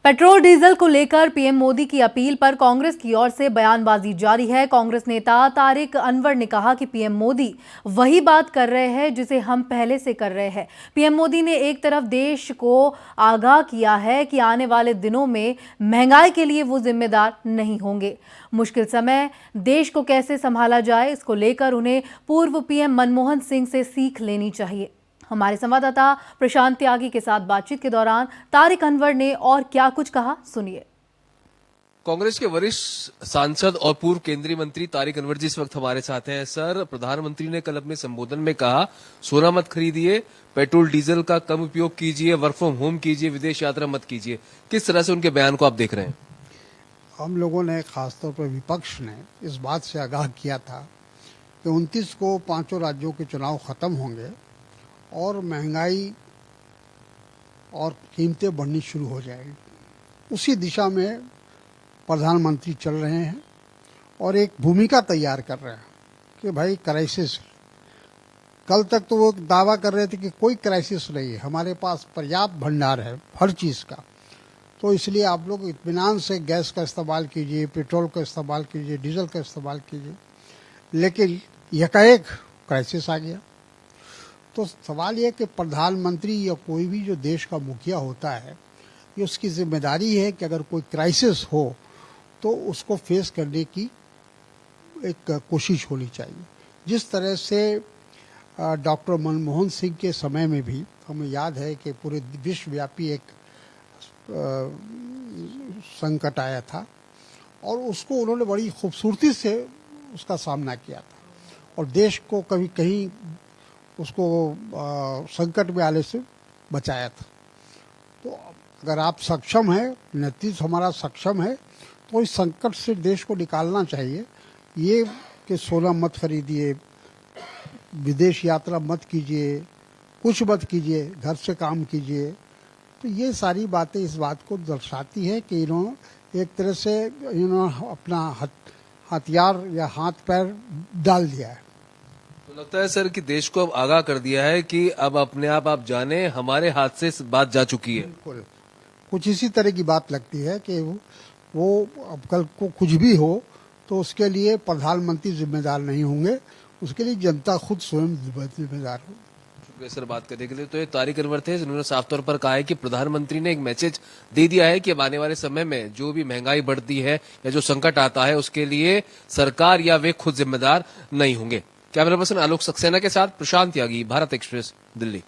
Petrol diesel को लेकर PM Modi की अपील पर कांग्रेस की ओर से बयानबाजी जारी है। कांग्रेस नेता तारिक अनवर ने कहा कि पीएम मोदी वही बात कर रहे हैं जिसे हम पहले से कर रहे हैं। पीएम मोदी ने एक तरफ देश को आगाह किया है कि आने वाले दिनों में महंगाई के लिए वो जिम्मेदार नहीं होंगे। मुश्किल समय देश को कैसे संभाला जाए, इसको लेकर उन्हें पूर्व पीएम मनमोहन सिंह से सीख लेनी चाहिए। हमारे संवाददाता प्रशांत त्यागी के साथ बातचीत के दौरान तारिक अनवर ने और क्या कुछ कहा, सुनिए। कांग्रेस के वरिष्ठ सांसद और पूर्व केंद्रीय मंत्री तारिक अनवर जी इस वक्त हमारे साथ हैं। सर, प्रधानमंत्री ने कल अपने संबोधन में कहा सोना मत खरीदिए, पेट्रोल डीजल का कम उपयोग कीजिए, वर्क फ्रॉम होम कीजिए, विदेश यात्रा मत कीजिए। किस तरह से उनके बयान को आप देख रहे हैं? हम लोगों ने, खासतौर पर विपक्ष ने, इस बात से आगाह किया था कि 29 को पांचों राज्यों के चुनाव खत्म होंगे और महंगाई और कीमतें बढ़नी शुरू हो जाएगी। उसी दिशा में प्रधानमंत्री चल रहे हैं और एक भूमिका तैयार कर रहे हैं कि भाई क्राइसिस। कल तक तो वो दावा कर रहे थे कि कोई क्राइसिस नहीं है, हमारे पास पर्याप्त भंडार है हर चीज़ का, तो इसलिए आप लोग इत्मीनान से गैस का इस्तेमाल कीजिए, पेट्रोल का इस्तेमाल कीजिए, डीजल का इस्तेमाल कीजिए। लेकिन यकाएक क्राइसिस आ गया। तो सवाल यह कि प्रधानमंत्री या कोई भी जो देश का मुखिया होता है, ये उसकी जिम्मेदारी है कि अगर कोई क्राइसिस हो तो उसको फेस करने की एक कोशिश होनी चाहिए। जिस तरह से डॉक्टर मनमोहन सिंह के समय में भी हमें याद है कि पूरे विश्वव्यापी एक संकट आया था और उसको उन्होंने बड़ी खूबसूरती से उसका सामना किया था और देश को कभी कहीं उसको संकट में आने से बचाया था। तो अगर आप सक्षम हैं, नेतृत्व हमारा सक्षम है, तो इस संकट से देश को निकालना चाहिए। ये कि सोना मत खरीदिए, विदेश यात्रा मत कीजिए, कुछ मत कीजिए, घर से काम कीजिए, तो ये सारी बातें इस बात को दर्शाती है कि इन्होंने एक तरह से अपना हथियार या हाथ पैर डाल दिया है। तो लगता है सर कि देश को अब आगाह कर दिया है कि अब अपने आप जाने, हमारे हाथ से बात जा चुकी है। बिल्कुल, कुछ इसी तरह की बात लगती है कि वो अब कल को कुछ भी हो तो उसके लिए प्रधानमंत्री जिम्मेदार नहीं होंगे, उसके लिए जनता खुद स्वयं जिम्मेदार हो। शुक्रिया सर बात करने के लिए। तो ये तारिक अनवर थे जिन्होंने साफ तौर पर कहा है कि प्रधानमंत्री ने एक मैसेज दे दिया है कि अब आने वाले समय में जो भी महंगाई बढ़ती है या जो संकट आता है उसके लिए सरकार या वे खुद जिम्मेदार नहीं होंगे। कैमरा पर्सन आलोक सक्सेना के साथ प्रशांत त्यागी, भारत एक्सप्रेस, दिल्ली।